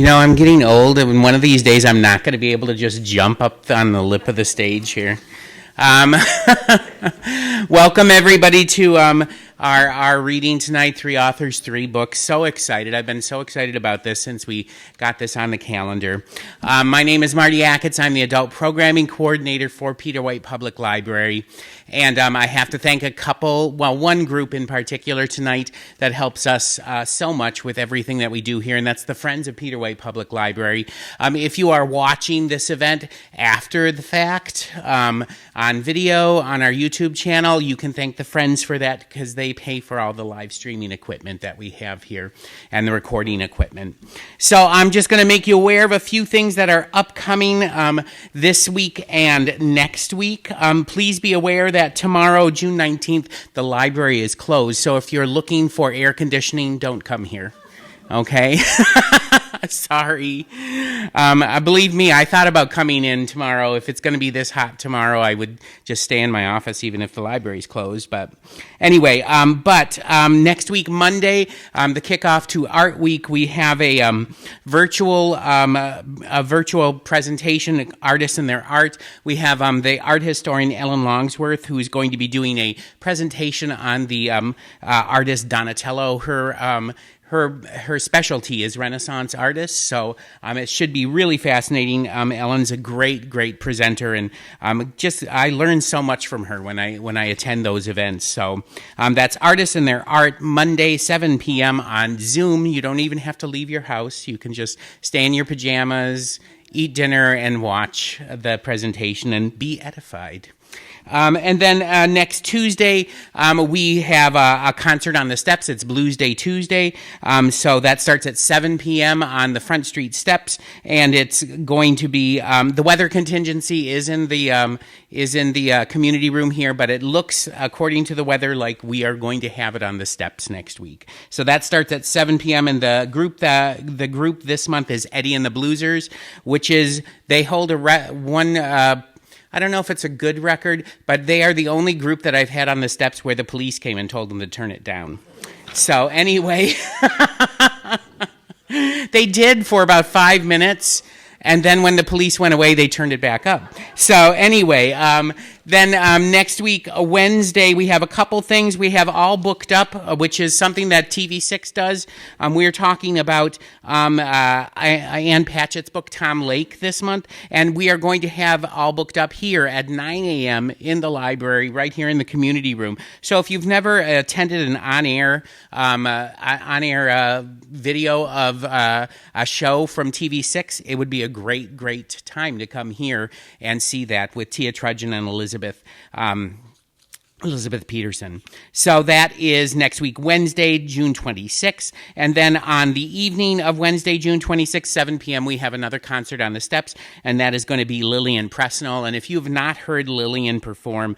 I'm getting old, and one of these days I'm not going to be able to just jump up on the lip of the stage here. Welcome, everybody, to our reading tonight, 3 authors, 3 books. So excited. I've been so excited about this since we got this on the calendar. My name is Marty Ackitts. I'm the Adult Programming Coordinator for Peter White Public Library. And I have to thank one group in particular tonight that helps us so much with everything that we do here, and that's the Friends of Peter White Public Library. If you are watching this event after the fact, on video, on our YouTube channel, you can thank the Friends for that because they pay for all the live streaming equipment that we have here and the recording equipment. So I'm just going to make you aware of a few things that are upcoming this week and next week. Please be aware that tomorrow, June 19th, the library is closed. So if you're looking for air conditioning, don't come here. Okay? Sorry. Believe me, I thought about coming in tomorrow. If it's going to be this hot tomorrow, I would just stay in my office even if the library's closed. But anyway, next week, Monday, the kickoff to Art Week, we have a virtual presentation, artists and their art. We have the art historian Ellen Longsworth, who's going to be doing a presentation on the artist Donatello. Her specialty is Renaissance artists, so it should be really fascinating. Ellen's a great presenter, and I learn so much from her when I attend those events. So that's Artists and Their Art, Monday, 7 p.m. on Zoom. You don't even have to leave your house. You can just stay in your pajamas, eat dinner, and watch the presentation and be edified. And then next Tuesday, we have a concert on the steps. It's Blues Day Tuesday. So that starts at 7 p.m. on the Front Street steps, and it's going to be the weather contingency is in the community room here, but it looks, according to the weather, like we are going to have it on the steps next week. So that starts at 7 p.m. and the group this month is Eddie and the Bluesers, which is they hold I don't know if it's a good record, but they are the only group that I've had on the steps where the police came and told them to turn it down. So anyway, they did for about 5 minutes, and then when the police went away, they turned it back up. So anyway, then next week, Wednesday, we have a couple things. We have All Booked Up, which is something that TV6 does. We're talking about Ann Patchett's book, Tom Lake, this month. And we are going to have All Booked Up here at 9 a.m. in the library, right here in the community room. So if you've never attended an on-air video of a show from TV6, it would be a great time to come here and see that with Tia Trudgeon and Elizabeth Peterson. So that is next week, Wednesday, June 26th. And then on the evening of Wednesday, June 26th, 7 p.m., we have another concert on the steps, and that is going to be Lillian Presnell. And if you've not heard Lillian perform,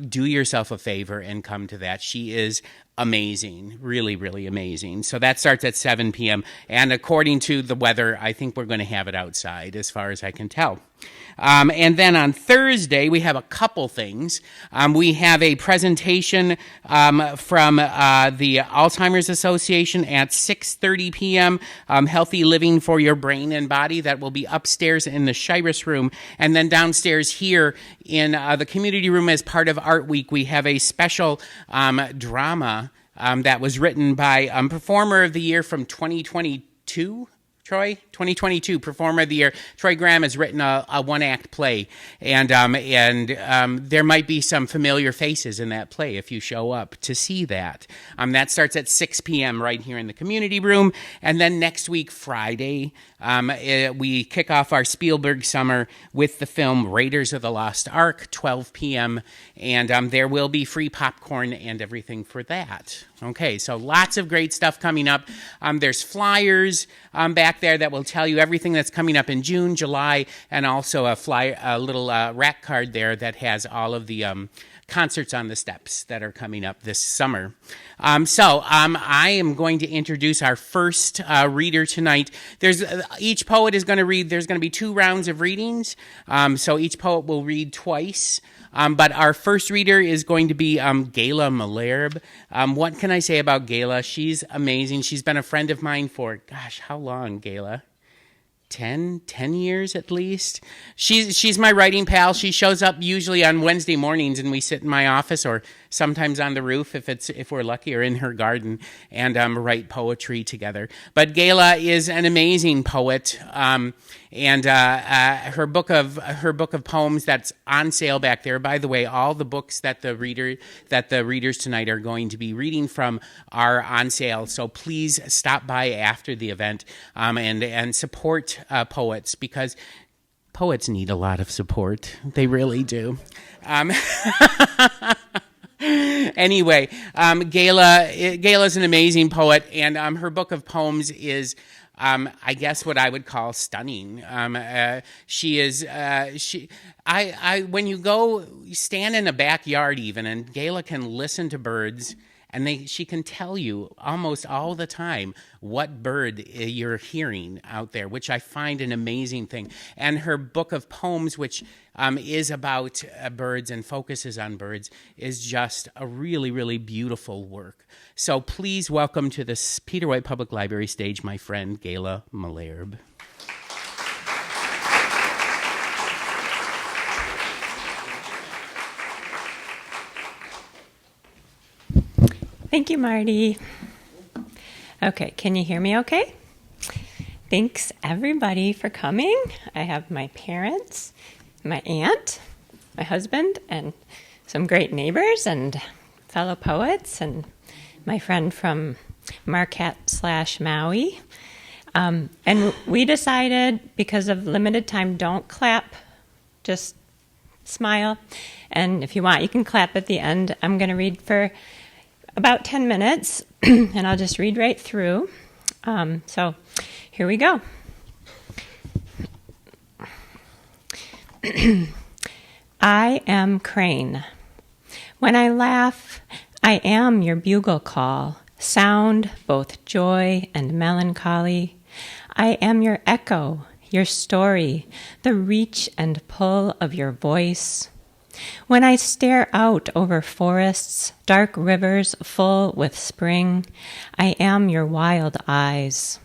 do yourself a favor and come to that. She is amazing, really amazing. So that starts at 7 p.m. And according to the weather, I think we're going to have it outside as far as I can tell. And then on Thursday, we have a couple things. We have a presentation from the Alzheimer's Association at 6:30 p.m., Healthy Living for Your Brain and Body. That will be upstairs in the Shiras Room. And then downstairs here in the community room as part of Art Week, we have a special drama that was written by Performer of the Year from 2022. Troy, 2022 Performer of the Year. Troy Graham has written a one-act play, and there might be some familiar faces in that play if you show up to see that. That starts at 6 p.m. right here in the community room, and then next week, Friday, we kick off our Spielberg summer with the film Raiders of the Lost Ark, 12 p.m., and there will be free popcorn and everything for that. Okay, so lots of great stuff coming up. There's flyers back there that will tell you everything that's coming up in June, July, and also a little rack card there that has all of the concerts on the steps that are coming up this summer. I am going to introduce our first reader tonight. Each poet is going to read. There's going to be 2 rounds of readings, so each poet will read twice. But our first reader is going to be Gala Mahlerbe. What can I say about Gala? She's amazing. She's been a friend of mine for, gosh, how long, Gala? 10 years at least. She's my writing pal. She shows up usually on Wednesday mornings, and we sit in my office or sometimes on the roof if we're lucky, or in her garden, and write poetry together. But Gala is an amazing poet, and her book of poems that's on sale back there. By the way, all the books that the readers tonight are going to be reading from are on sale. So please stop by after the event and support poets, because poets need a lot of support. They really do. Anyway, Gala's an amazing poet, and her book of poems is, I guess, what I would call stunning. She is. When you go stand in a backyard even, and Gala can listen to birds, and she can tell you almost all the time what bird you're hearing out there, which I find an amazing thing. And her book of poems, which is about birds and focuses on birds, is just a really, really beautiful work. So please welcome to the Peter White Public Library stage my friend Gala Mahlerbe. Thank you, Marty. Okay, can you hear me okay? Thanks, everybody, for coming. I have my parents, my aunt, my husband, and some great neighbors and fellow poets, and my friend from Marquette/Maui. And we decided, because of limited time, don't clap, just smile. And if you want, you can clap at the end. I'm going to read for about 10 minutes, and I'll just read right through. So here we go. I am Crane. When I laugh, I am your bugle call, sound both joy and melancholy. I am your echo, your story, the reach and pull of your voice. When I stare out over forests, dark rivers full with spring, I am your wild eyes.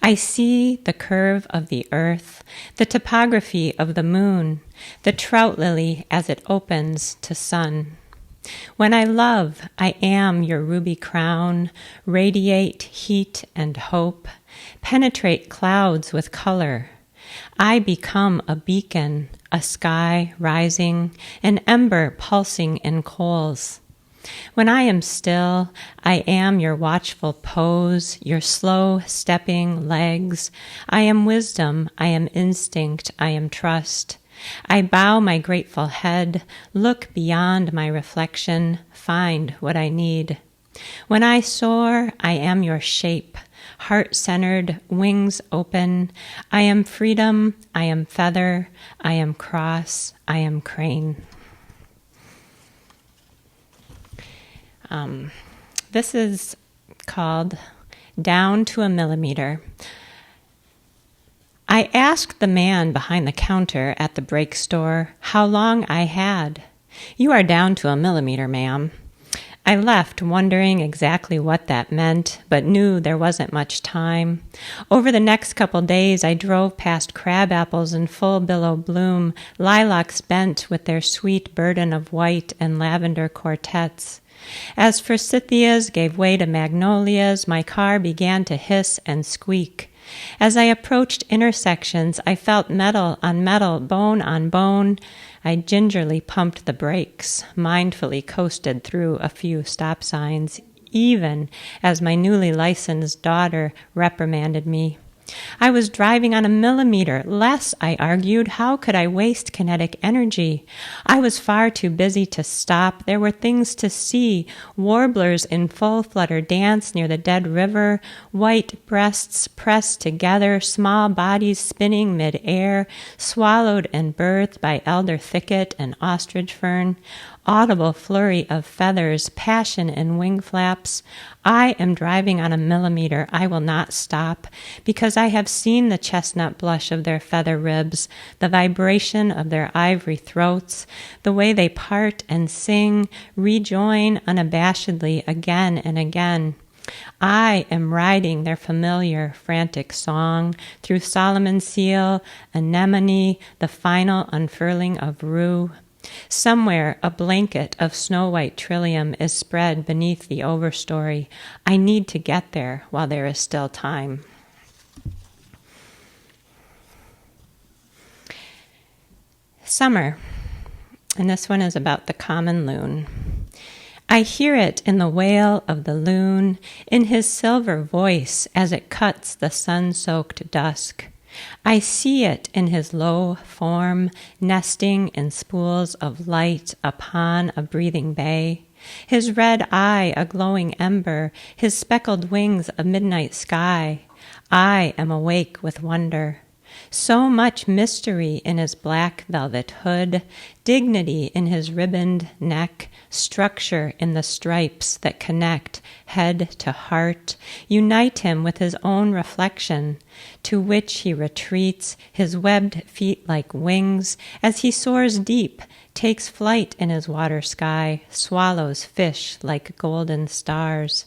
I see the curve of the earth, the topography of the moon, the trout lily as it opens to sun. When I love, I am your ruby crown, radiate heat and hope, penetrate clouds with color. I become a beacon, a sky rising, an ember pulsing in coals. When I am still, I am your watchful pose, your slow stepping legs. I am wisdom, I am instinct, I am trust. I bow my grateful head, look beyond my reflection, find what I need. When I soar, I am your shape, heart-centered, wings open. I am freedom, I am feather, I am cross, I am crane. This is called Down to a Millimeter. I asked the man behind the counter at the brake store how long I had. You are down to a millimeter, ma'am. I left wondering exactly what that meant, but knew there wasn't much time. Over the next couple days, I drove past crab apples in full billow bloom, lilacs bent with their sweet burden of white and lavender quartets. As forsythias gave way to magnolias, my car began to hiss and squeak. As I approached intersections, I felt metal on metal, bone on bone. I gingerly pumped the brakes, mindfully coasted through a few stop signs, even as my newly licensed daughter reprimanded me. I was driving on a millimeter less, I argued. How could I waste kinetic energy? I was far too busy to stop. There were things to see. Warblers in full flutter dance near the dead river, white breasts pressed together, small bodies spinning mid-air, swallowed and birthed by elder thicket and ostrich fern, audible flurry of feathers, passion in wing flaps. I am driving on a millimeter. I will not stop, because I have seen the chestnut blush of their feather ribs, the vibration of their ivory throats, the way they part and sing, rejoin unabashedly again and again. I am riding their familiar, frantic song through Solomon's Seal, anemone, the final unfurling of rue. Somewhere a blanket of snow-white trillium is spread beneath the overstory. I need to get there while there is still time. Summer, and this one is about the common loon. I hear it in the wail of the loon, in his silver voice as it cuts the sun-soaked dusk. I see it in his low form, nesting in spools of light upon a breathing bay. His red eye a glowing ember, his speckled wings a midnight sky. I am awake with wonder. So much mystery in his black velvet hood, dignity in his ribboned neck, structure in the stripes that connect head to heart, unite him with his own reflection, to which he retreats, his webbed feet like wings, as he soars deep, takes flight in his water sky, swallows fish like golden stars.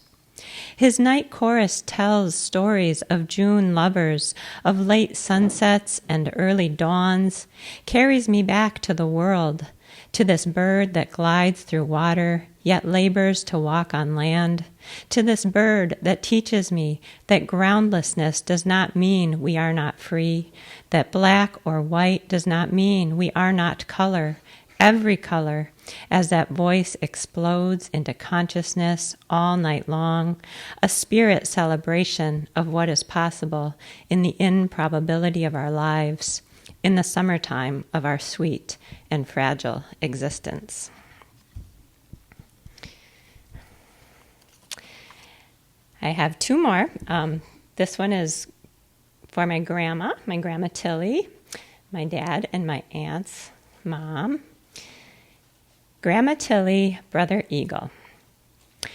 His night chorus tells stories of June lovers, of late sunsets and early dawns, carries me back to the world, to this bird that glides through water, yet labors to walk on land, to this bird that teaches me that groundlessness does not mean we are not free, that black or white does not mean we are not color, every color, as that voice explodes into consciousness all night long, a spirit celebration of what is possible in the improbability of our lives, in the summertime of our sweet and fragile existence. I have two more. This one is for my grandma Tilly, my dad, and my aunt's mom. Grandma Tilly, Brother Eagle.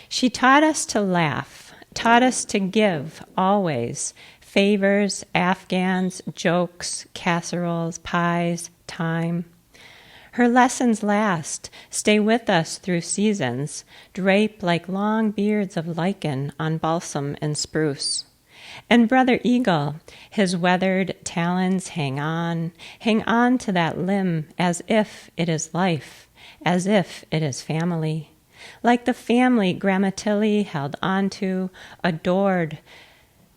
She taught us to laugh, taught us to give, always, favors, Afghans, jokes, casseroles, pies, time. Her lessons last, stay with us through seasons, drape like long beards of lichen on balsam and spruce. And Brother Eagle, his weathered talons hang on to that limb as if it is life, as if it is family, like the family Grandma Tilly held onto, adored.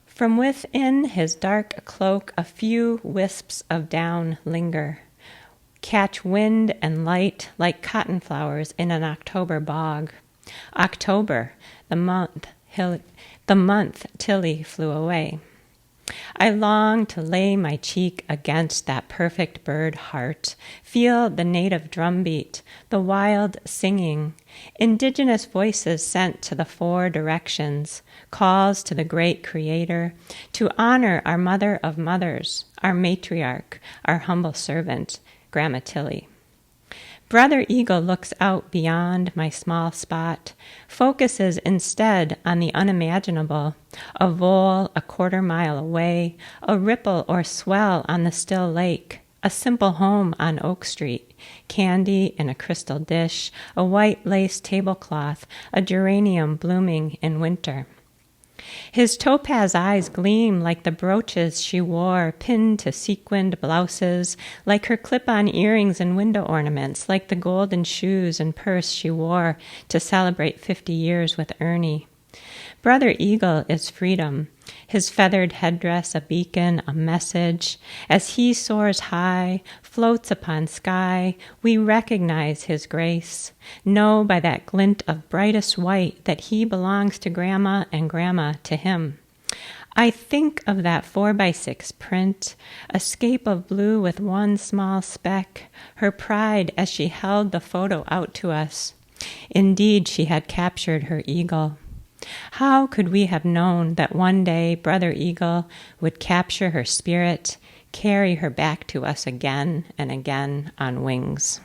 From within his dark cloak a few wisps of down linger, catch wind and light like cotton flowers in an October bog. October, the month Tilly flew away. I long to lay my cheek against that perfect bird heart, feel the native drumbeat, the wild singing, indigenous voices sent to the four directions, calls to the great Creator, to honor our mother of mothers, our matriarch, our humble servant, Grandma Tilly. Brother Eagle looks out beyond my small spot, focuses instead on the unimaginable, a vole a quarter-mile away, a ripple or swell on the still lake, a simple home on Oak Street, candy in a crystal dish, a white lace tablecloth, a geranium blooming in winter. His topaz eyes gleam like the brooches she wore, pinned to sequined blouses, like her clip-on earrings and window ornaments, like the golden shoes and purse she wore to celebrate 50 years with Ernie. Brother Eagle is freedom, his feathered headdress a beacon, a message. As he soars high, floats upon sky, we recognize his grace, know by that glint of brightest white that he belongs to Grandma and Grandma to him. I think of that 4x6 print, a scape of blue with one small speck, her pride as she held the photo out to us. Indeed, she had captured her eagle. How could we have known that one day Brother Eagle would capture her spirit, carry her back to us again and again on wings?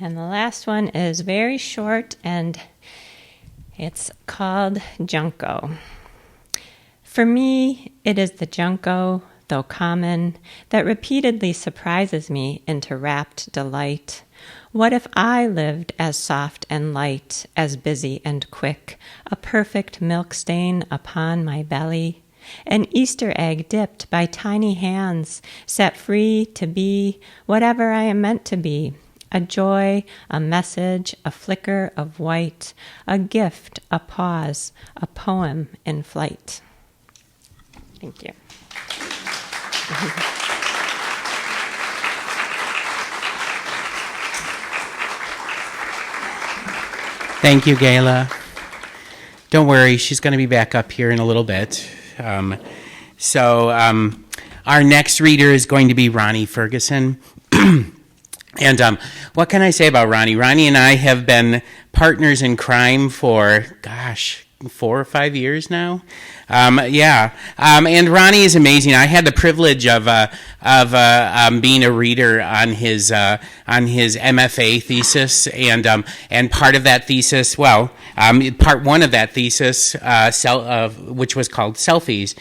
And the last one is very short, and it's called Junco. For me, it is the Junco, though common, that repeatedly surprises me into rapt delight, What if I lived as soft and light, as busy and quick, a perfect milk stain upon my belly? An Easter egg dipped by tiny hands, set free to be whatever I am meant to be. A joy, a message, a flicker of white, a gift, a pause, a poem in flight. Thank you. Thank you, Gala. Don't worry, she's going to be back up here in a little bit. Our next reader is going to be Ronnie Ferguson. And what can I say about Ronnie? Ronnie and I have been partners in crime for, 4 or 5 years now. And Ronnie is amazing. I had the privilege of being a reader on his MFA thesis, and part of that thesis, part one of that thesis, which was called Selfies,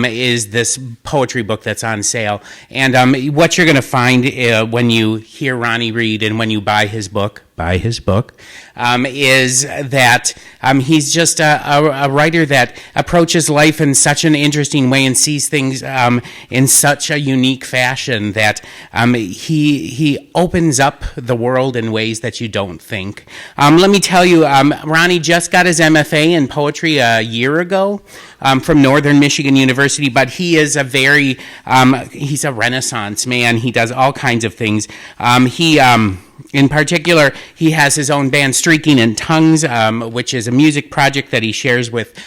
is this poetry book that's on sale. And what you're going to find when you hear Ronnie read and when you buy his book, is that he's just a writer that approaches life in such an interesting way and sees things in such a unique fashion that he opens up the world in ways that you don't think. Let me tell you, Ronnie just got his MFA in poetry a year ago from Northern Michigan University, but he is he's a Renaissance man. He does all kinds of things. In particular, he has his own band, Streaking in Tongues, which is a music project that he shares with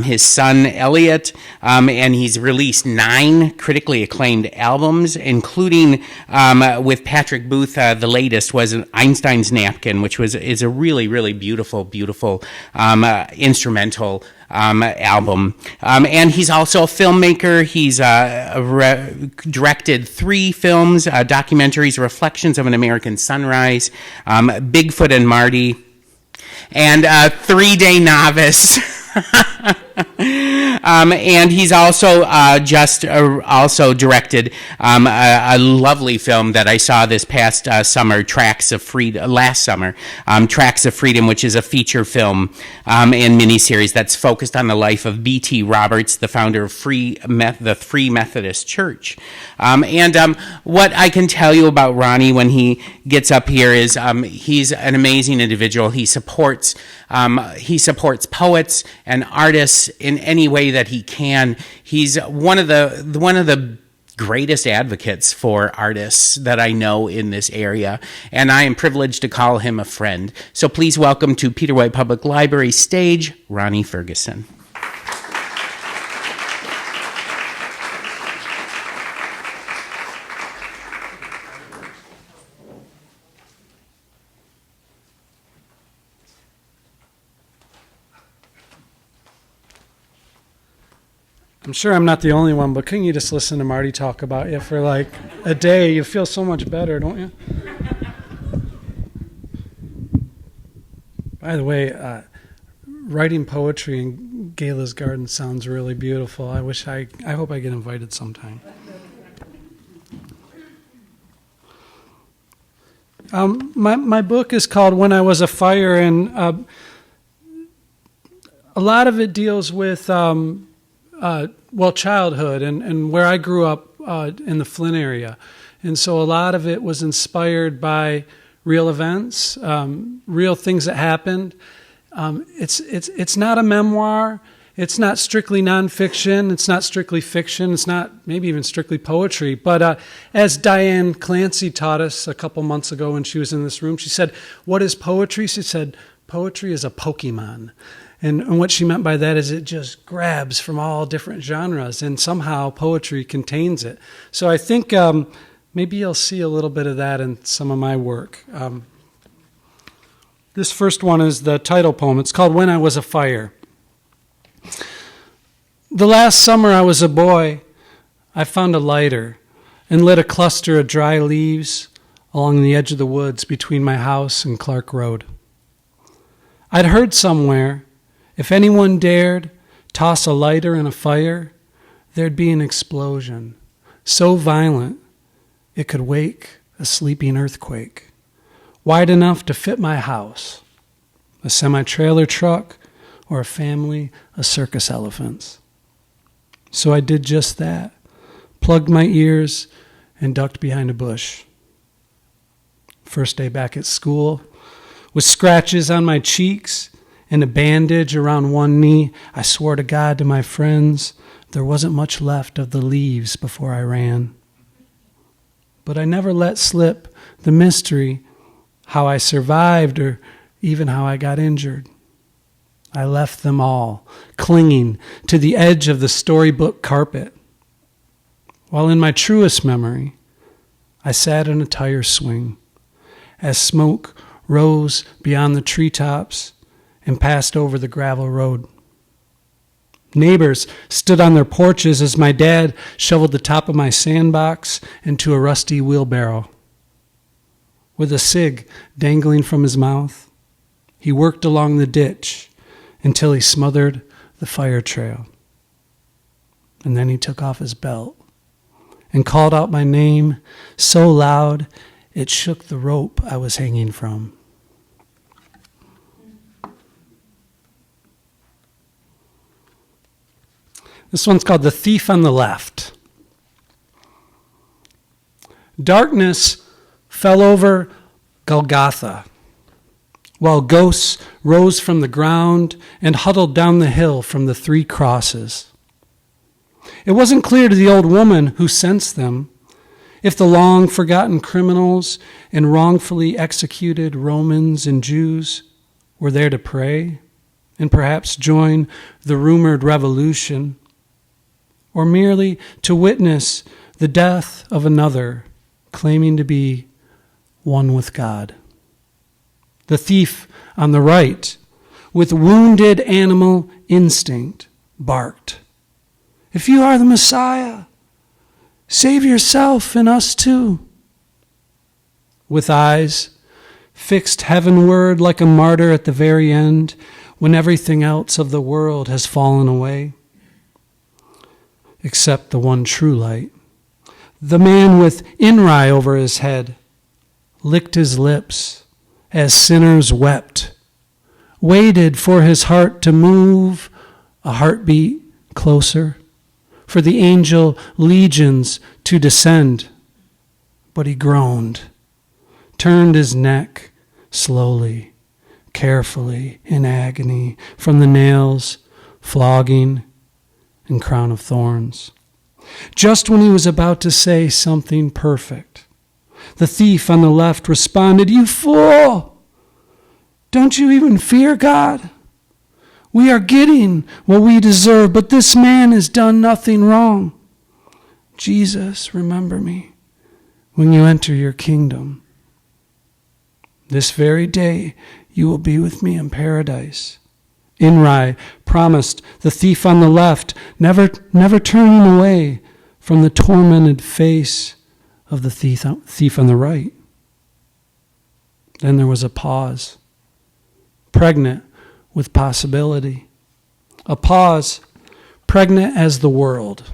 his son, Elliot, and he's released 9 critically acclaimed albums, including with Patrick Booth. The latest was Einstein's Napkin, which is a really, really beautiful instrumental album. And he's also a filmmaker. He's directed 3 films, documentaries, Reflections of an American Sunrise, Bigfoot and Marty, and 3-Day Novice. And he's also also directed a lovely film that I saw this past summer, Tracks of Freedom, which is a feature film and miniseries that's focused on the life of B.T. Roberts, the founder of the Free Methodist Church. What I can tell you about Ronnie when he gets up here is he's an amazing individual. He supports poets and artists in any way that he can. He's one of the greatest advocates for artists that I know in this area, and I am privileged to call him a friend. So please welcome to Peter White Public Library stage, Ronnie Ferguson. I'm sure I'm not the only one, but couldn't you just listen to Marty talk about you for like a day? You feel so much better, don't you? By the way, writing poetry in Gala's garden sounds really beautiful. I hope I get invited sometime. My book is called When I Was a Fire, and a lot of it deals with childhood and where I grew up in the Flint area. And so a lot of it was inspired by real events, real things that happened. It's not a memoir. It's not strictly nonfiction. It's not strictly fiction. It's not maybe even strictly poetry. But as Diane Clancy taught us a couple months ago when she was in this room, she said, "What is poetry?" She said, "Poetry is a Pokemon." And what she meant by that is it just grabs from all different genres, and somehow poetry contains it. So I think maybe you'll see a little bit of that in some of my work. This first one is the title poem. It's called When I Was a Fire. The last summer I was a boy, I found a lighter and lit a cluster of dry leaves along the edge of the woods between my house and Clark Road. I'd heard somewhere, if anyone dared toss a lighter in a fire, there'd be an explosion, so violent it could wake a sleeping earthquake. wide enough to fit my house, a semi-trailer truck, or a family of circus elephants. So I did just that, plugged my ears and ducked behind a bush. First day back at school, with scratches on my cheeks and a bandage around one knee, I swore to God, to my friends, there wasn't much left of the leaves before I ran. But I never let slip the mystery, how I survived or even how I got injured. I left them all clinging to the edge of the storybook carpet. While in my truest memory, I sat in a tire swing as smoke rose beyond the treetops and passed over the gravel road. Neighbors stood on their porches as my dad shoveled the top of my sandbox into a rusty wheelbarrow. With a cig dangling from his mouth, he worked along the ditch until he smothered the fire trail. And then he took off his belt and called out my name so loud it shook the rope I was hanging from. This one's called The Thief on the Left. Darkness fell over Golgotha, while ghosts rose from the ground and huddled down the hill from the three crosses. It wasn't clear to the old woman who sensed them if the long-forgotten criminals and wrongfully executed Romans and Jews were there to pray and perhaps join the rumored revolution, or merely to witness the death of another claiming to be one with God. The thief on the right, with wounded animal instinct, barked, "If you are the Messiah, save yourself and us too." With eyes fixed heavenward like a martyr at the very end, when everything else of the world has fallen away, except the one true light. The man with Inri over his head licked his lips as sinners wept, waited for his heart to move a heartbeat closer, for the angel legions to descend. But he groaned, turned his neck slowly, carefully, in agony, from the nails, flogging, and crown of thorns. Just when he was about to say something perfect, the thief on the left responded, "You fool! Don't you even fear God? We are getting what we deserve, but this man has done nothing wrong. Jesus, remember me when you enter your kingdom. This very day you will be with me in paradise." Inri promised the thief on the left, never turning away from the tormented face of the thief on the right. Then there was a pause, pregnant with possibility. A pause pregnant as the world.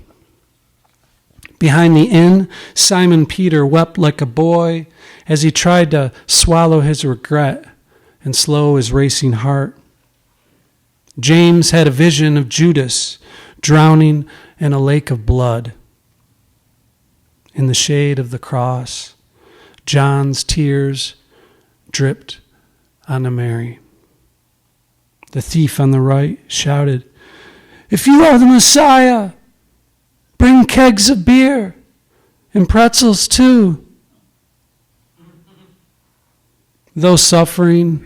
Behind the inn, Simon Peter wept like a boy as he tried to swallow his regret and slow his racing heart. James had a vision of Judas drowning in a lake of blood. In the shade of the cross, John's tears dripped onto Mary. The thief on the right shouted, "If you are the Messiah, bring kegs of beer and pretzels too." Though suffering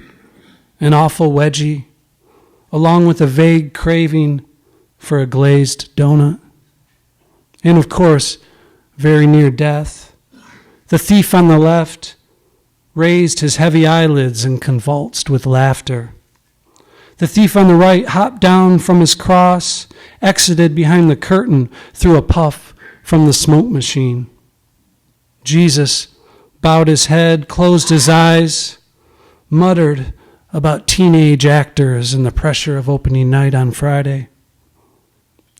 an awful wedgie, along with a vague craving for a glazed donut, and of course, very near death, the thief on the left raised his heavy eyelids and convulsed with laughter. The thief on the right hopped down from his cross, exited behind the curtain through a puff from the smoke machine. Jesus bowed his head, closed his eyes, muttered about teenage actors and the pressure of opening night on Friday.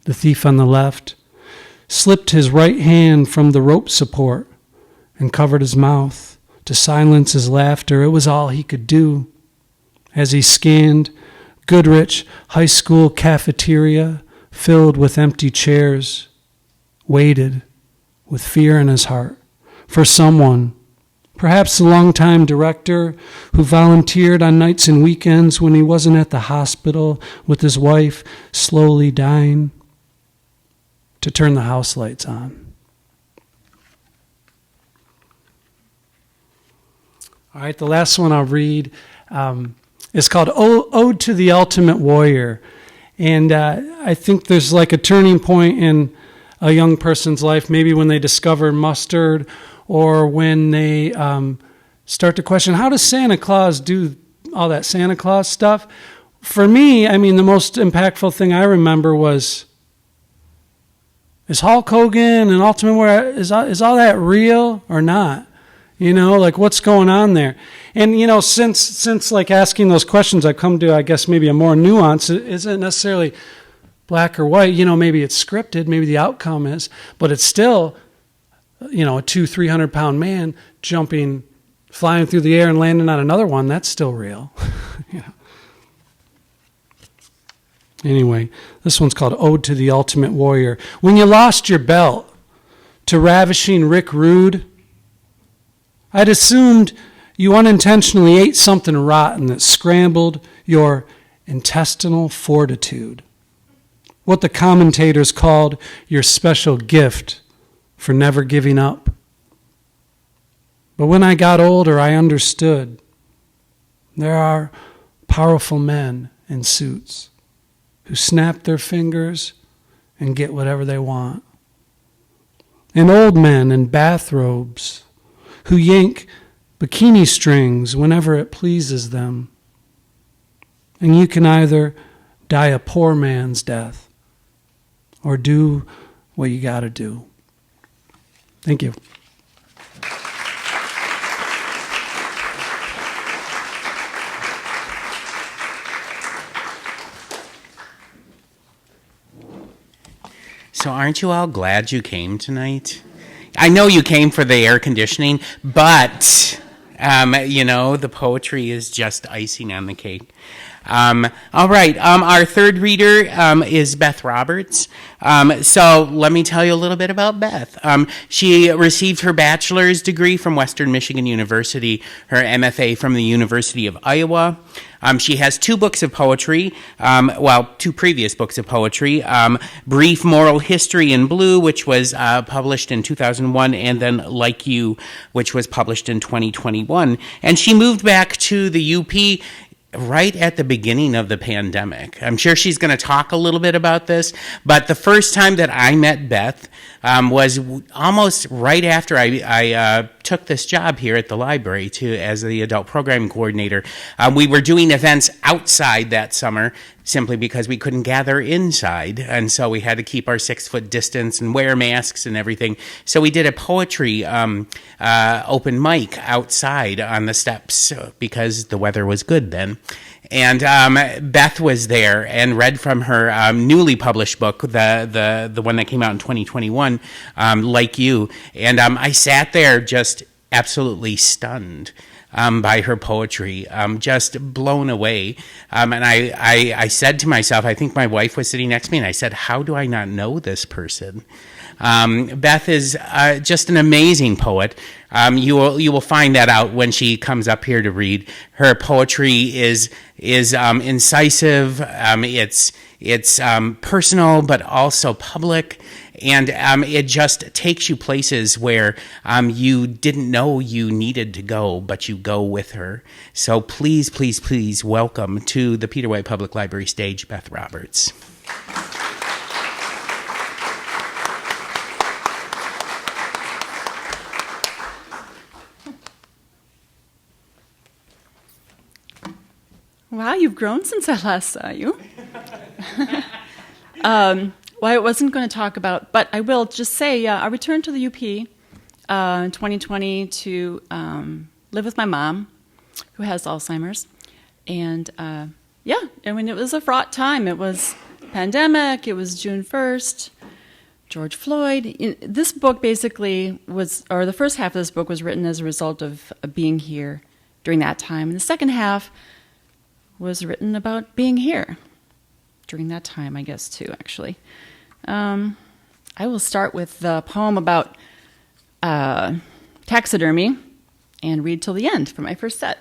The thief on the left slipped his right hand from the rope support and covered his mouth to silence his laughter. It was all he could do. As he scanned Goodrich High School cafeteria filled with empty chairs, waited with fear in his heart for someone, perhaps the longtime director who volunteered on nights and weekends when he wasn't at the hospital with his wife slowly dying, to turn the house lights on. All right, the last one I'll read is called Ode to the Ultimate Warrior. And I think there's like a turning point in a young person's life, maybe when they discover mustard or when they start to question, how does Santa Claus do all that Santa Claus stuff? For me, I mean, the most impactful thing I remember was, is Hulk Hogan and Ultimate Warrior, is all that real or not? You know, like what's going on there? And, you know, since like asking those questions, I've come to, I guess, maybe a more nuance. It isn't necessarily black or white. You know, maybe it's scripted, maybe the outcome is, but it's still, you know, a 200-300 pound man jumping, flying through the air and landing on another one. That's still real. You know. Anyway, this one's called Ode to the Ultimate Warrior. When you lost your belt to ravishing Rick Rude, I'd assumed you unintentionally ate something rotten that scrambled your intestinal fortitude. What the commentators called your special gift for never giving up. But when I got older, I understood there are powerful men in suits who snap their fingers and get whatever they want. And old men in bathrobes who yank bikini strings whenever it pleases them. And you can either die a poor man's death or do what you got to do. Thank you. So aren't you all glad you came tonight? I know you came for the air conditioning, but, you know, the poetry is just icing on the cake. All right, our third reader is Beth Roberts. So let me tell you a little bit about Beth. She received her bachelor's degree from Western Michigan University, her MFA from the University of Iowa. She has two books of poetry, two previous books of poetry, Brief Moral History in Blue, which was published in 2001, and then Like You, which was published in 2021. And she moved back to the UP right at the beginning of the pandemic. I'm sure she's going to talk a little bit about this, but the first time that I met Beth was almost right after I took this job here at the library as the adult program coordinator. We were doing events outside that summer simply because we couldn't gather inside, and so we had to keep our 6-foot distance and wear masks and everything. So we did a poetry open mic outside on the steps because the weather was good then. And Beth was there and read from her newly published book, the one that came out in 2021, Like You. And I sat there just absolutely stunned by her poetry, just blown away. And I said to myself, I think my wife was sitting next to me, and I said, how do I not know this person? Beth is just an amazing poet. You will find that out when she comes up here to read. Her poetry is incisive. It's personal, but also public, and it just takes you places where you didn't know you needed to go, but you go with her. So please, please, please welcome to the Peter White Public Library stage, Beth Roberts. Wow, you've grown since I last saw you. Well, I wasn't going to talk about, but I will just say I returned to the UP in 2020 to live with my mom, who has Alzheimer's. And I mean, it was a fraught time. It was pandemic. It was June 1st. George Floyd. This book basically was, or the first half of this book was written as a result of being here during that time. And the second half was written about being here during that time, I guess, too, actually. I will start with the poem about taxidermy and read till the end for my first set.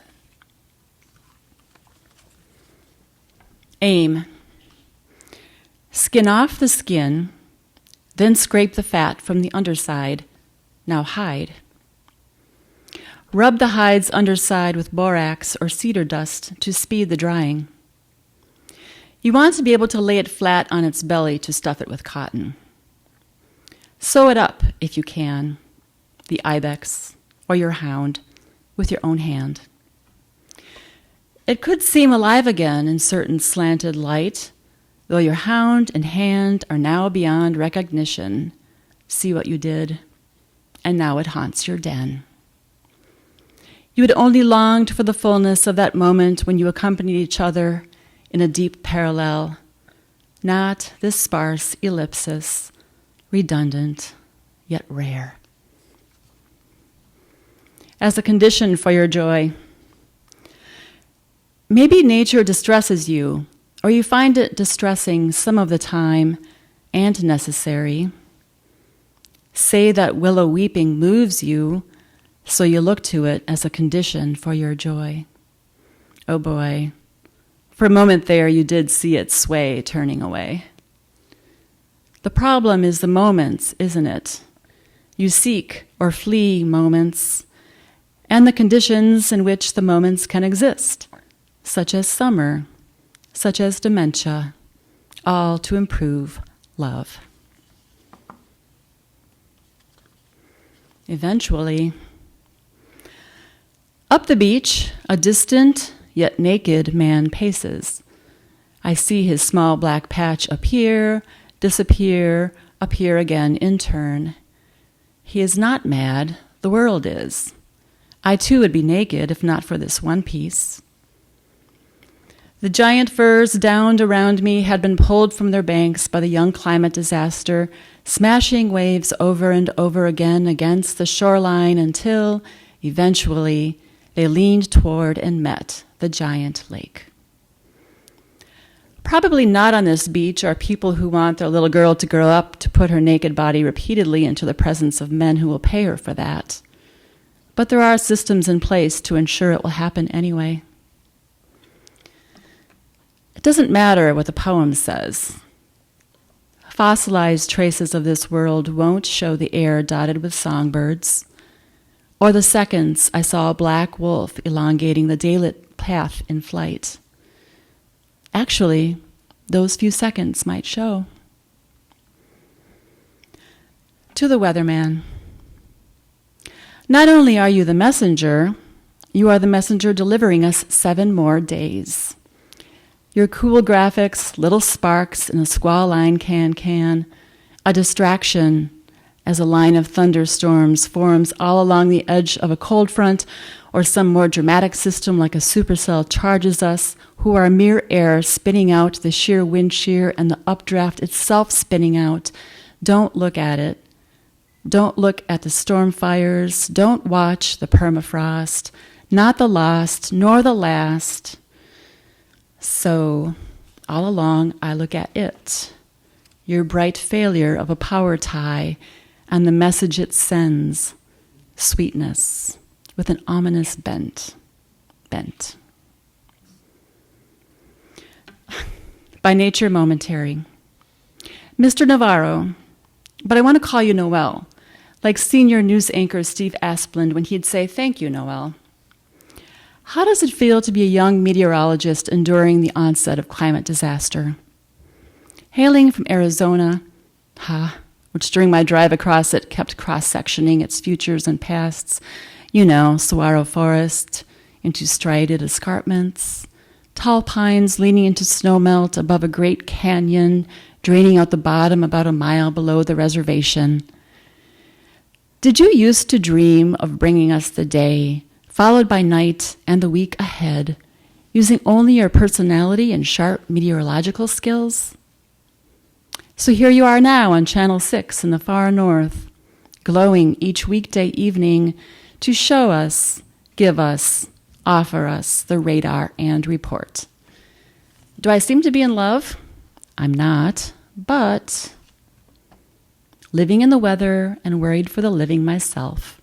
Aim. Skin off the skin, then scrape the fat from the underside. Now hide. Rub the hide's underside with borax or cedar dust to speed the drying. You want to be able to lay it flat on its belly to stuff it with cotton. Sew it up, if you can, the ibex or your hound, with your own hand. It could seem alive again in certain slanted light, though your hound and hand are now beyond recognition. See what you did, and now it haunts your den. You had only longed for the fullness of that moment when you accompanied each other in a deep parallel, not this sparse ellipsis, redundant yet rare. As a condition for your joy, maybe nature distresses you, or you find it distressing some of the time and necessary. Say that willow weeping moves you, so you look to it as a condition for your joy. Oh boy, for a moment there you did see it sway, turning away. The problem is the moments, isn't it? You seek or flee moments, and the conditions in which the moments can exist, such as summer, such as dementia, all to improve love. Eventually, up the beach, a distant yet naked man paces. I see his small black patch appear, disappear, appear again in turn. He is not mad, the world is. I too would be naked if not for this one piece. The giant firs downed around me had been pulled from their banks by the young climate disaster, smashing waves over and over again against the shoreline until, eventually, they leaned toward and met the giant lake. Probably not on this beach are people who want their little girl to grow up to put her naked body repeatedly into the presence of men who will pay her for that. But there are systems in place to ensure it will happen anyway. It doesn't matter what the poem says. Fossilized traces of this world won't show the air dotted with songbirds, or the seconds I saw a black wolf elongating the daylit path in flight. Actually, those few seconds might show. To the weatherman. Not only are you the messenger, you are the messenger delivering us 7 more days. Your cool graphics, little sparks in a squall line can, a distraction as a line of thunderstorms forms all along the edge of a cold front, or some more dramatic system like a supercell charges us, who are mere air spinning out the sheer wind shear and the updraft itself spinning out. Don't look at it. Don't look at the storm fires. Don't watch the permafrost. Not the lost, nor the last. So, all along, I look at it. Your bright failure of a power tie and the message it sends. Sweetness with an ominous bent. By nature momentary. Mr. Navarro, but I want to call you Noel, like senior news anchor Steve Asplund when he'd say, "Thank you, Noel." How does it feel to be a young meteorologist enduring the onset of climate disaster? Hailing from Arizona, which during my drive across it kept cross-sectioning its futures and pasts, saguaro forest into striated escarpments, tall pines leaning into snowmelt above a great canyon, draining out the bottom about a mile below the reservation. Did you used to dream of bringing us the day, followed by night and the week ahead, using only your personality and sharp meteorological skills? So here you are now on Channel 6 in the far north, glowing each weekday evening to show us, give us, offer us the radar and report. Do I seem to be in love? I'm not, but living in the weather and worried for the living myself.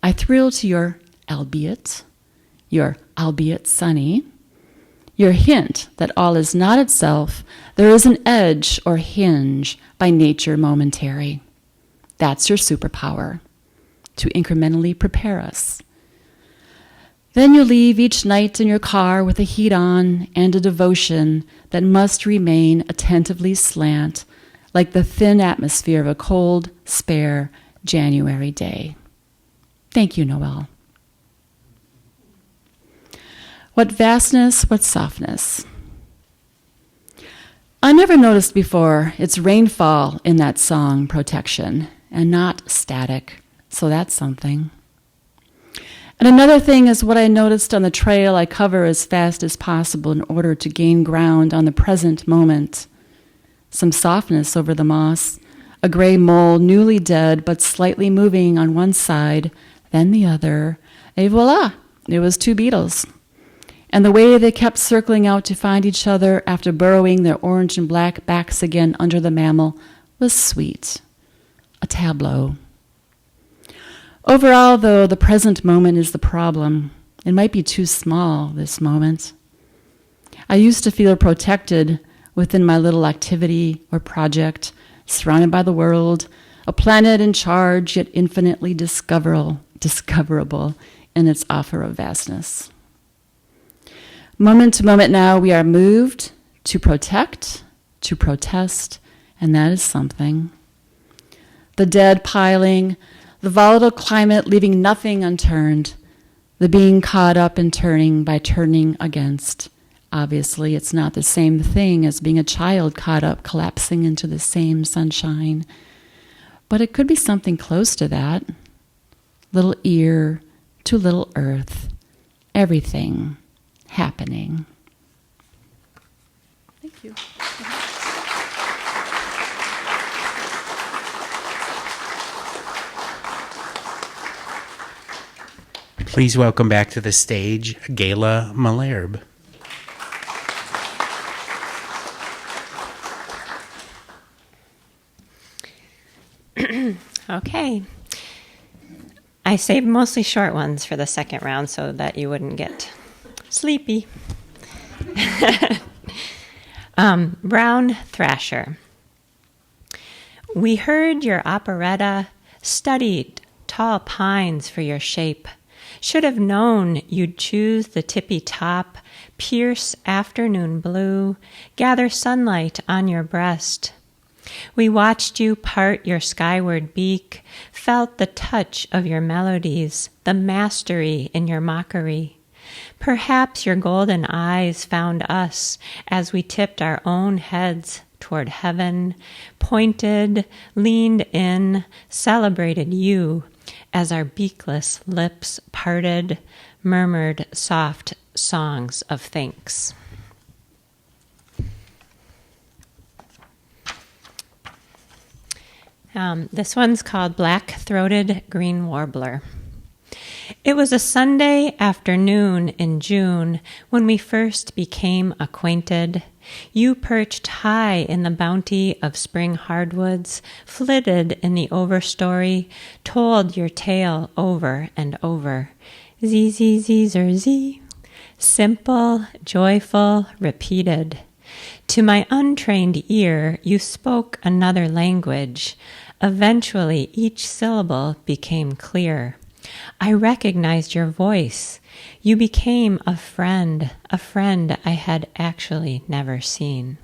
I thrill to your albeit sunny, your hint that all is not itself, there is an edge or hinge by nature momentary. That's your superpower, to incrementally prepare us. Then you leave each night in your car with the heat on and a devotion that must remain attentively slant, like the thin atmosphere of a cold, spare January day. Thank you, Noel. What vastness, what softness. I never noticed before it's rainfall in that song, Protection, and not static, so that's something. And another thing is what I noticed on the trail I cover as fast as possible in order to gain ground on the present moment. Some softness over the moss, a gray mole newly dead but slightly moving on one side, then the other, et voila, it was two beetles. And the way they kept circling out to find each other after burrowing their orange and black backs again under the mammal was sweet. A tableau. Overall, though, the present moment is the problem. It might be too small, this moment. I used to feel protected within my little activity or project, surrounded by the world, a planet in charge, yet infinitely discoverable in its offer of vastness. Moment to moment now, we are moved to protect, to protest, and that is something. The dead piling, the volatile climate leaving nothing unturned, the being caught up in turning by turning against. Obviously, it's not the same thing as being a child caught up collapsing into the same sunshine, but it could be something close to that. Little ear to little earth, everything happening. Thank you. Please welcome back to the stage Gala Mahlerbe. Okay. I saved mostly short ones for the second round so that you wouldn't get sleepy. Brown Thrasher. We heard your operetta, studied tall pines for your shape. Should have known you'd choose the tippy top, pierce afternoon blue, gather sunlight on your breast. We watched you part your skyward beak, felt the touch of your melodies, the mastery in your mockery. Perhaps your golden eyes found us as we tipped our own heads toward heaven, pointed, leaned in, celebrated you as our beakless lips parted, murmured soft songs of thanks. This one's called Black-Throated Green Warbler. It was a Sunday afternoon in June when we first became acquainted. You perched high in the bounty of spring hardwoods, flitted in the overstory, told your tale over and over. Z, z, z, zer, z. Simple, joyful, repeated. To my untrained ear, you spoke another language. Eventually, each syllable became clear. I recognized your voice. You became a friend I had actually never seen.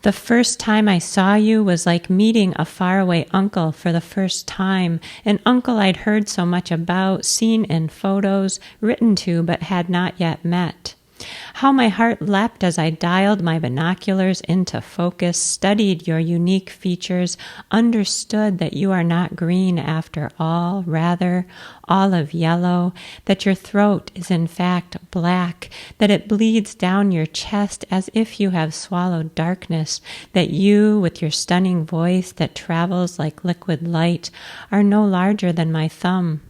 The first time I saw you was like meeting a faraway uncle for the first time, an uncle I'd heard so much about, seen in photos, written to, but had not yet met. How my heart leapt as I dialed my binoculars into focus, studied your unique features, understood that you are not green after all, rather olive yellow, that your throat is in fact black, that it bleeds down your chest as if you have swallowed darkness, that you, with your stunning voice that travels like liquid light, are no larger than my thumb.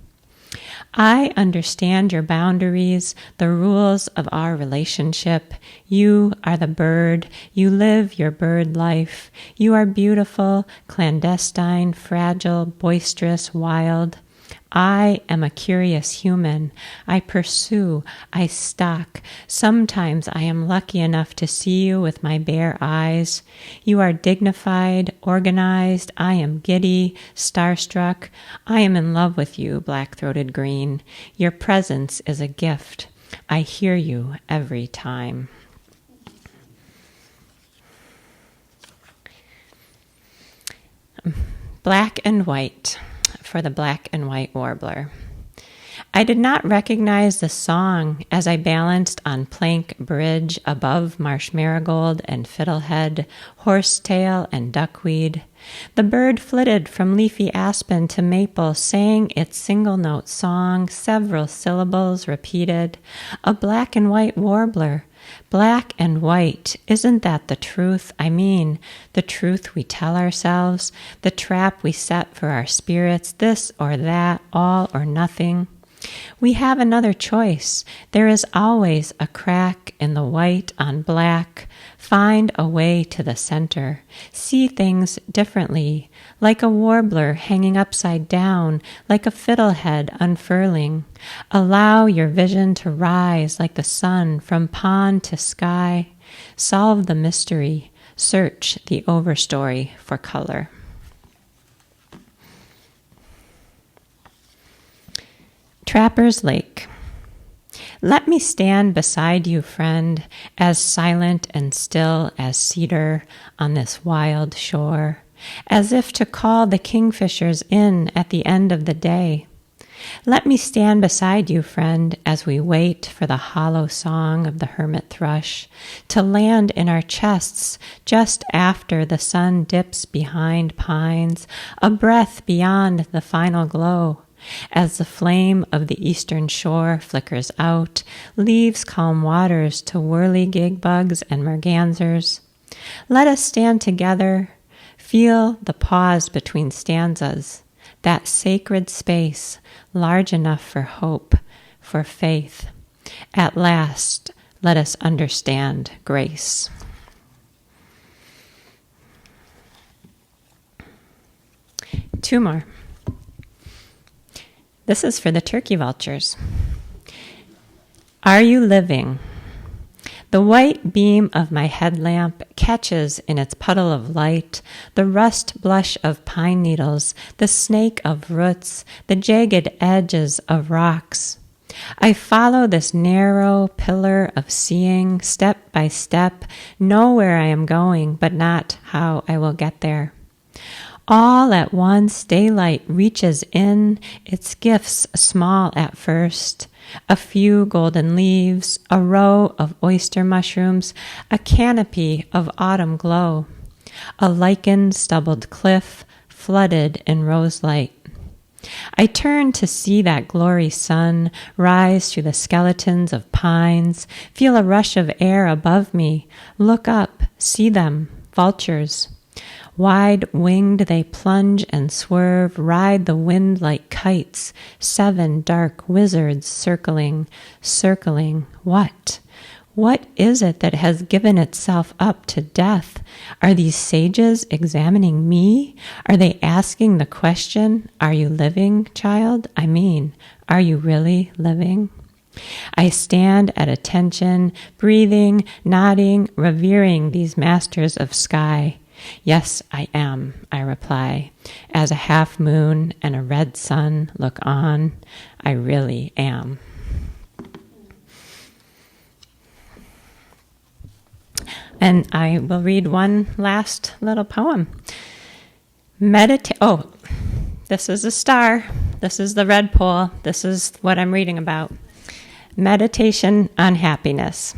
I understand your boundaries, the rules of our relationship. You are the bird. You live your bird life. You are beautiful, clandestine, fragile, boisterous, wild. I am a curious human. I pursue, I stalk. Sometimes I am lucky enough to see you with my bare eyes. You are dignified, organized. I am giddy, starstruck. I am in love with you, black-throated green. Your presence is a gift. I hear you every time. Black and white. For the black and white warbler. I did not recognize the song as I balanced on plank bridge above marsh marigold and fiddlehead, horsetail and duckweed. The bird flitted from leafy aspen to maple, sang its single-note song, several syllables repeated. A black and white warbler. Black and white, isn't that the truth? I mean, the truth we tell ourselves, the trap we set for our spirits, this or that, all or nothing. We have another choice. There is always a crack in the white on black. Find a way to the center. See things differently, like a warbler hanging upside down, like a fiddlehead unfurling. Allow your vision to rise like the sun from pond to sky. Solve the mystery. Search the overstory for color. Trapper's Lake. Let me stand beside you, friend, as silent and still as cedar on this wild shore, as if to call the kingfishers in at the end of the day. Let me stand beside you, friend, as we wait for the hollow song of the hermit thrush to land in our chests just after the sun dips behind pines, a breath beyond the final glow. As the flame of the eastern shore flickers out, leaves calm waters to whirligig bugs and mergansers. Let us stand together, feel the pause between stanzas, that sacred space large enough for hope, for faith. At last, let us understand grace. Two more. This is for the turkey vultures. Are you living? The white beam of my headlamp catches in its puddle of light the rust blush of pine needles, the snake of roots, the jagged edges of rocks. I follow this narrow pillar of seeing, step by step, know where I am going, but not how I will get there. All at once, daylight reaches in, its gifts small at first. A few golden leaves, a row of oyster mushrooms, a canopy of autumn glow. A lichened, stubbled cliff, flooded in roselight. I turn to see that glory sun rise through the skeletons of pines, feel a rush of air above me, look up, see them, vultures. Wide-winged they plunge and swerve, ride the wind like kites, 7 dark wizards circling. What? What is it that has given itself up to death? Are these sages examining me? Are they asking the question, are you living, child? I mean, are you really living? I stand at attention, breathing, nodding, revering these masters of sky. Yes, I am, I reply, as a half moon and a red sun look on. I really am. And I will read one last little poem. This is a star. This is the red pole. This is what I'm reading about. Meditation on happiness.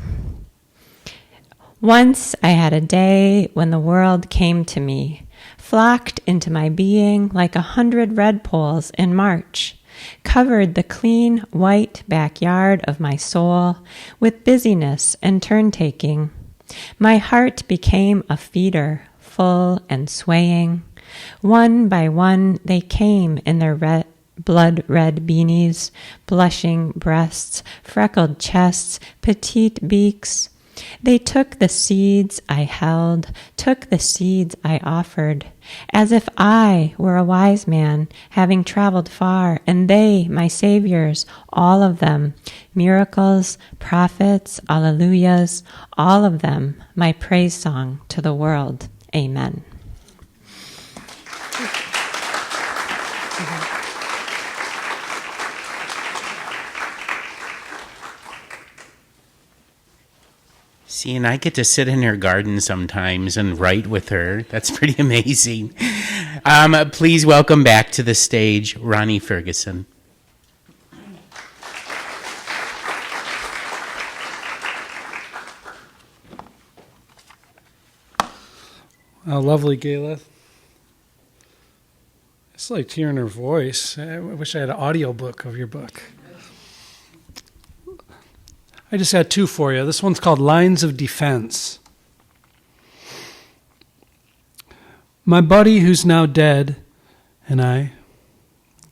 Once I had a day when the world came to me, flocked into my being like 100 redpolls in March, covered the clean white backyard of my soul with busyness and turn-taking. My heart became a feeder, full and swaying. One by one they came in their blood-red beanies, blushing breasts, freckled chests, petite beaks. They took the seeds I held, took the seeds I offered, as if I were a wise man, having traveled far, and they, my saviors, all of them, miracles, prophets, alleluias, all of them, my praise song to the world. Amen. See, and I get to sit in her garden sometimes and write with her. That's pretty amazing. Please welcome back to the stage Ronnie Ferguson. Oh, lovely, Gala. It's like hearing her voice. I wish I had an audiobook of your book. I just had two for you. This one's called Lines of Defense. My buddy, who's now dead, and I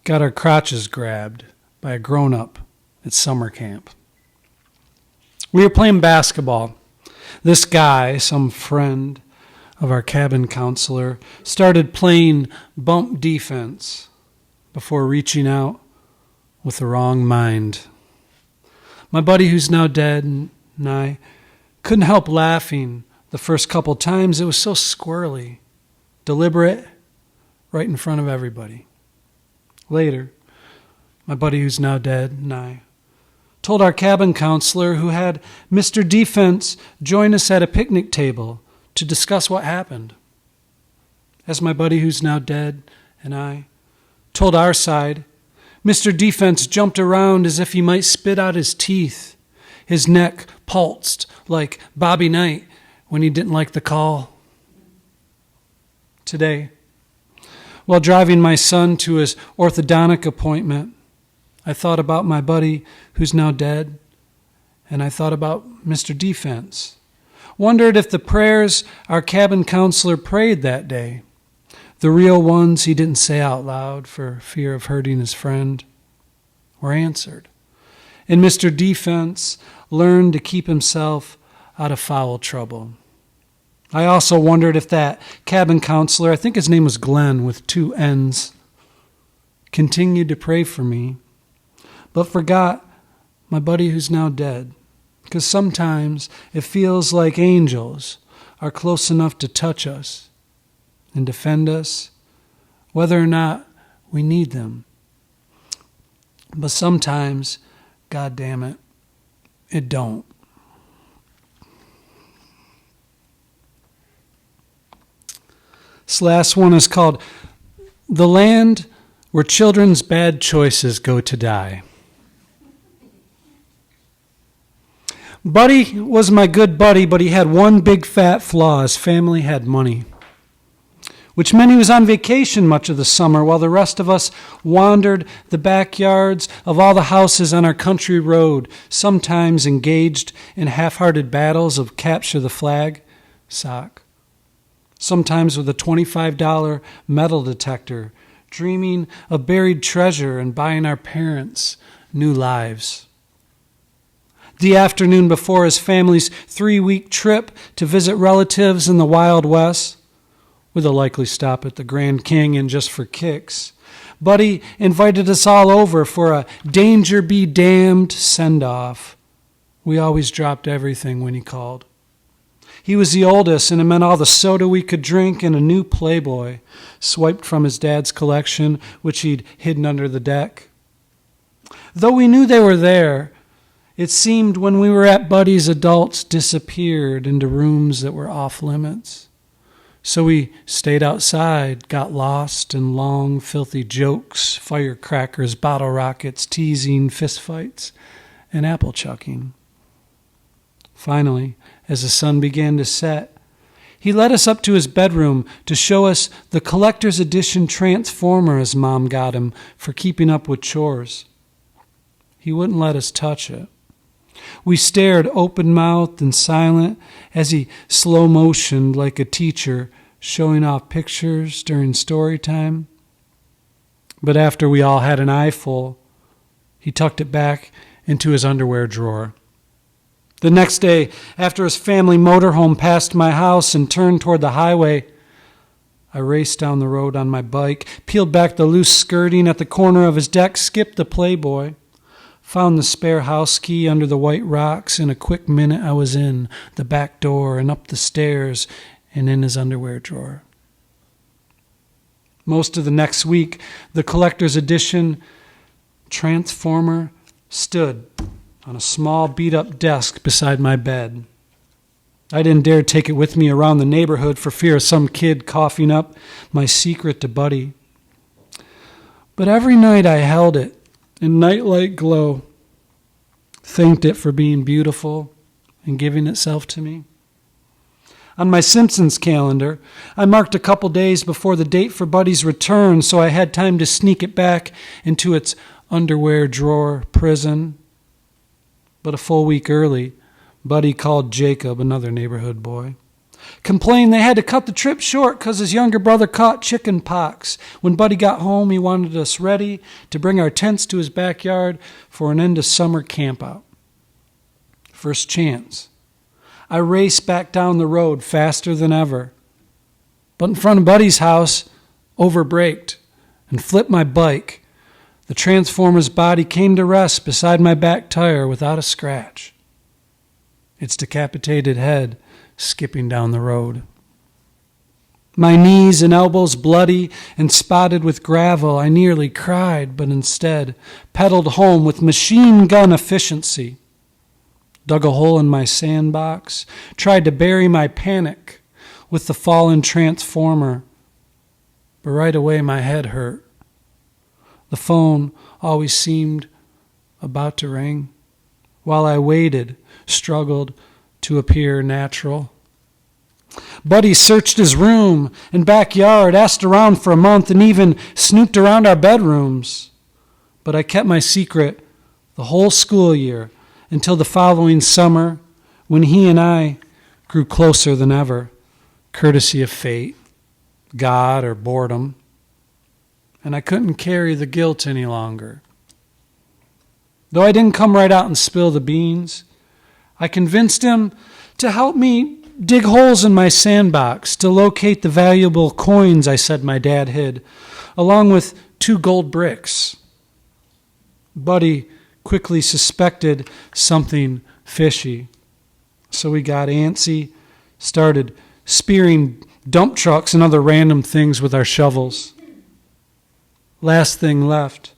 got our crotches grabbed by a grown-up at summer camp. We were playing basketball. This guy, some friend of our cabin counselor, started playing bump defense before reaching out with the wrong mind. My buddy, who's now dead, and I couldn't help laughing the first couple times. It was so squirrely, deliberate, right in front of everybody. Later, my buddy, who's now dead, and I told our cabin counselor, who had Mr. Defense join us at a picnic table to discuss what happened. As my buddy, who's now dead, and I told our side, Mr. Defense jumped around as if he might spit out his teeth. His neck pulsed like Bobby Knight when he didn't like the call. Today, while driving my son to his orthodontic appointment, I thought about my buddy who's now dead, and I thought about Mr. Defense. Wondered if the prayers our cabin counselor prayed that day, the real ones he didn't say out loud for fear of hurting his friend, were answered. And Mr. Defense learned to keep himself out of foul trouble. I also wondered if that cabin counselor, I think his name was Glenn with 2 N's, continued to pray for me, but forgot my buddy who's now dead. Because sometimes it feels like angels are close enough to touch us and defend us, whether or not we need them. But sometimes, God damn it, it don't. This last one is called The Land Where Children's Bad Choices Go to Die. Buddy was my good buddy, but he had one big fat flaw. His family had money, which meant he was on vacation much of the summer while the rest of us wandered the backyards of all the houses on our country road, sometimes engaged in half-hearted battles of capture the flag, sock, sometimes with a $25 metal detector, dreaming of buried treasure and buying our parents new lives. The afternoon before his family's 3-week trip to visit relatives in the Wild West, with a likely stop at the Grand Canyon just for kicks, Buddy invited us all over for a danger be damned send-off. We always dropped everything when he called. He was the oldest, and it meant all the soda we could drink and a new Playboy, swiped from his dad's collection, which he'd hidden under the deck. Though we knew they were there, it seemed when we were at Buddy's, adults disappeared into rooms that were off limits. So we stayed outside, got lost in long, filthy jokes, firecrackers, bottle rockets, teasing, fistfights, and apple chucking. Finally, as the sun began to set, he led us up to his bedroom to show us the collector's edition transformer his mom got him for keeping up with chores. He wouldn't let us touch it. We stared open-mouthed and silent as he slow-motioned like a teacher showing off pictures during story time. But after we all had an eyeful, he tucked it back into his underwear drawer. The next day, after his family motorhome passed my house and turned toward the highway, I raced down the road on my bike, peeled back the loose skirting at the corner of his deck, skipped the Playboy, found the spare house key under the white rocks. In a quick minute, I was in the back door and up the stairs and in his underwear drawer. Most of the next week, the collector's edition transformer stood on a small beat-up desk beside my bed. I didn't dare take it with me around the neighborhood for fear of some kid coughing up my secret to Buddy. But every night I held it in nightlight glow, thanked it for being beautiful and giving itself to me. On my Simpsons calendar, I marked a couple days before the date for Buddy's return so I had time to sneak it back into its underwear drawer prison. But a full week early, Buddy called Jacob, another neighborhood boy, complained they had to cut the trip short because his younger brother caught chicken pox. When Buddy got home, he wanted us ready to bring our tents to his backyard for an end-of-summer campout. First chance. I raced back down the road faster than ever. But in front of Buddy's house, overbraked and flipped my bike. The transformer's body came to rest beside my back tire without a scratch, its decapitated head skipping down the road. My knees and elbows bloody and spotted with gravel, I nearly cried, but instead pedaled home with machine gun efficiency. Dug a hole in my sandbox, tried to bury my panic with the fallen transformer, but right away my head hurt. The phone always seemed about to ring. While I waited, struggled to appear natural. Buddy searched his room and backyard, asked around for a month, and even snooped around our bedrooms. But I kept my secret the whole school year until the following summer when he and I grew closer than ever, courtesy of fate, God, or boredom. And I couldn't carry the guilt any longer. Though I didn't come right out and spill the beans, I convinced him to help me dig holes in my sandbox to locate the valuable coins I said my dad hid, along with 2 gold bricks. Buddy quickly suspected something fishy, so we got antsy, started spearing dump trucks and other random things with our shovels. Last thing left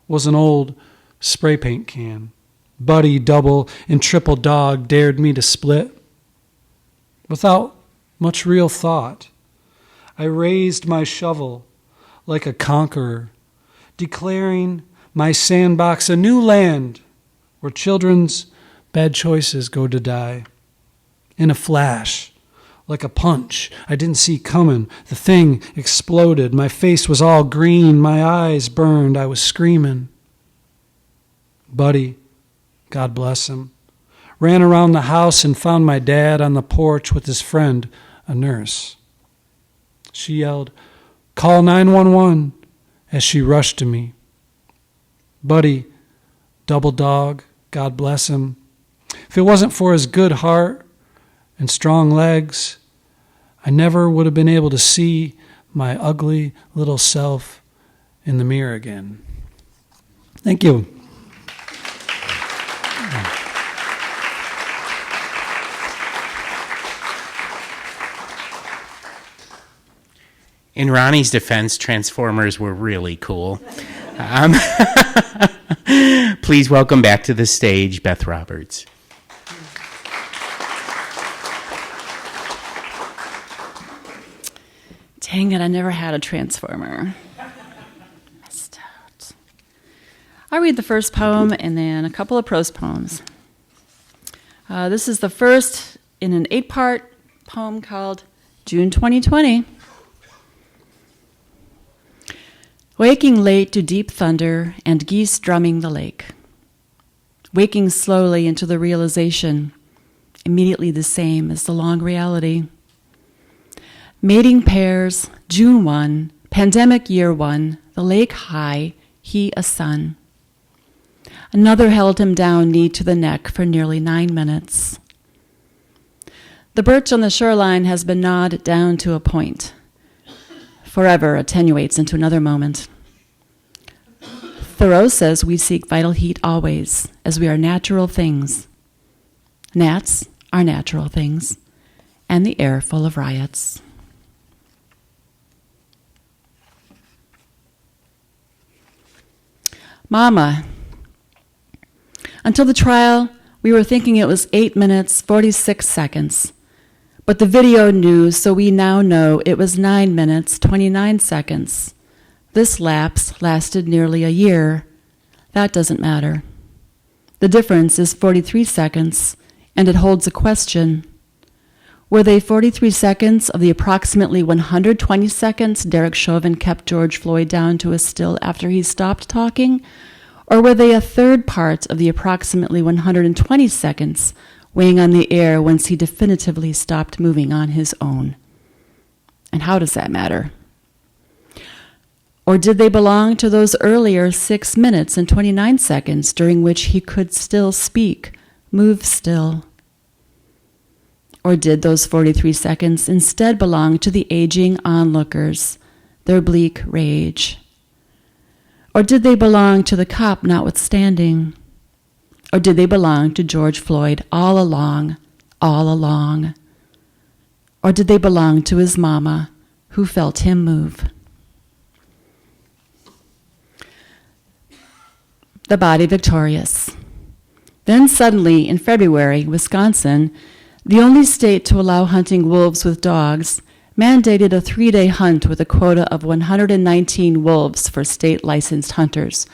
was an old spray paint can. Buddy, double, and triple dog dared me to split. Without much real thought, I raised my shovel like a conqueror, declaring my sandbox a new land where children's bad choices go to die. In a flash, like a punch I didn't see coming, the thing exploded. My face was all green, my eyes burned, I was screaming. Buddy, God bless him, ran around the house and found my dad on the porch with his friend, a nurse. She yelled, "Call 911," as she rushed to me. Buddy, double dog, God bless him, if it wasn't for his good heart and strong legs, I never would have been able to see my ugly little self in the mirror again. Thank you. In Ronnie's defense, Transformers were really cool. Please welcome back to the stage Beth Roberts. Dang it, I never had a Transformer. Missed out. I'll read the first poem and then a couple of prose poems. This is the first in an 8-part poem called June 2020. Waking late to deep thunder and geese drumming the lake. Waking slowly into the realization, immediately the same as the long reality. Mating pairs, June 1, pandemic year 1, the lake high, he a son. Another held him down knee to the neck for nearly 9 minutes. The birch on the shoreline has been gnawed down to a point. Forever attenuates into another moment. Thoreau says we seek vital heat always, as we are natural things. Gnats are natural things, and the air full of riots. Mama. Until the trial, we were thinking it was 8 minutes, 46 seconds. But the video knew, so we now know it was 9 minutes, 29 seconds. This lapse lasted nearly a year. That doesn't matter. The difference is 43 seconds, and it holds a question. Were they 43 seconds of the approximately 120 seconds Derek Chauvin kept George Floyd down to a still after he stopped talking? Or were they a third part of the approximately 120 seconds weighing on the air once he definitively stopped moving on his own? And how does that matter? Or did they belong to those earlier 6 minutes and 29 seconds during which he could still speak, move still? Or did those 43 seconds instead belong to the aging onlookers, their bleak rage? Or did they belong to the cop notwithstanding? Or did they belong to George Floyd all along, all along? Or did they belong to his mama, who felt him move? The body victorious. Then suddenly, in February, Wisconsin, the only state to allow hunting wolves with dogs, mandated a 3-day hunt with a quota of 119 wolves for state-licensed hunters,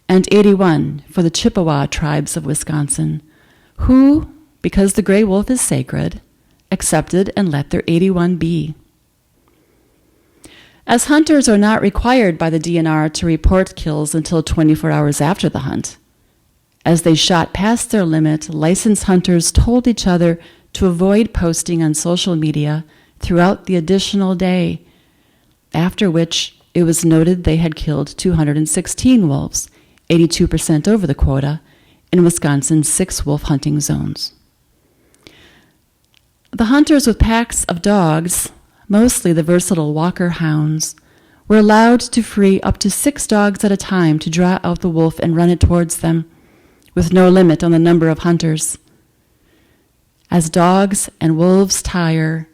and 81 for the Chippewa tribes of Wisconsin, who, because the gray wolf is sacred, accepted and let their 81 be. As hunters are not required by the DNR to report kills until 24 hours after the hunt, as they shot past their limit, licensed hunters told each other to avoid posting on social media throughout the additional day, after which it was noted they had killed 216 wolves, 82% over the quota, in Wisconsin's 6 wolf hunting zones. The hunters with packs of dogs, mostly the versatile Walker hounds, were allowed to free up to 6 dogs at a time to draw out the wolf and run it towards them, with no limit on the number of hunters. As dogs and wolves tire,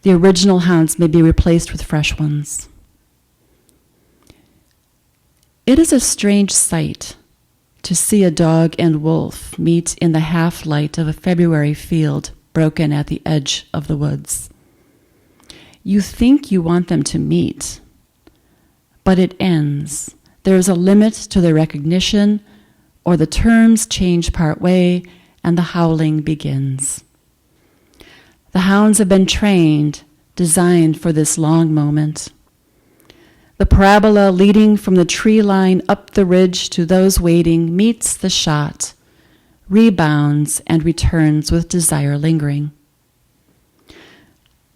the original hounds may be replaced with fresh ones. It is a strange sight to see a dog and wolf meet in the half-light of a February field broken at the edge of the woods. You think you want them to meet, but it ends. There is a limit to their recognition, or the terms change part way and the howling begins. The hounds have been trained, designed for this long moment. The parabola leading from the tree line up the ridge to those waiting meets the shot, rebounds, and returns with desire lingering.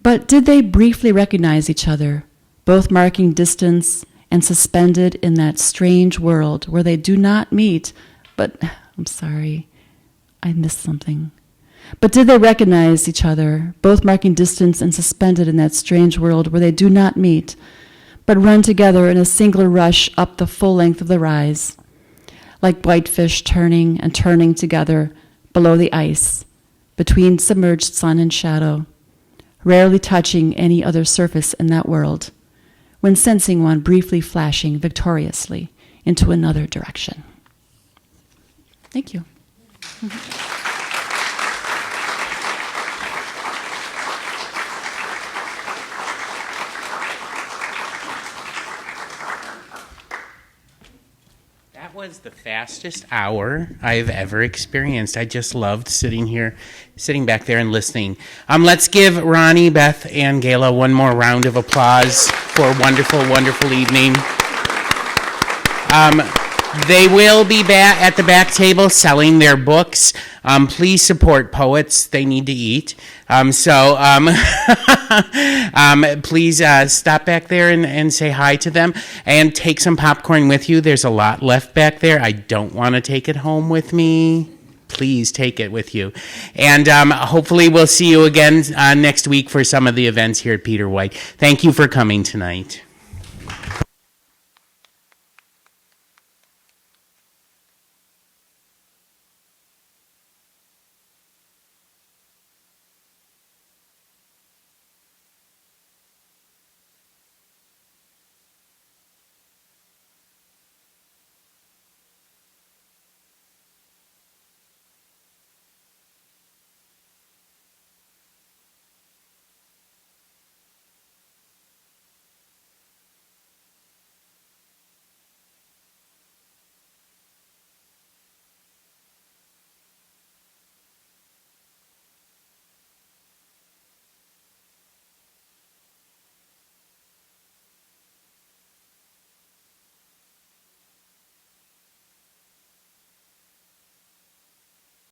But did they briefly recognize each other, both marking distance and suspended in that strange world where they do not meet, but, I'm sorry, I missed something. But did they recognize each other, both marking distance and suspended in that strange world where they do not meet, but run together in a single rush up the full length of the rise, like whitefish turning and turning together below the ice, between submerged sun and shadow, rarely touching any other surface in that world, when sensing one briefly flashing victoriously into another direction. Thank you. That was was the fastest hour I've ever experienced. I just loved sitting back there and listening. Let's give Ronnie, Beth, and Gala one more round of applause for a wonderful, wonderful evening. They will be at the back table selling their books. Please support poets. They need to eat. Please stop back there and say hi to them and take some popcorn with you. There's a lot left back there. I don't want to take it home with me. Please take it with you. And hopefully we'll see you again next week for some of the events here at Peter White. Thank you for coming tonight.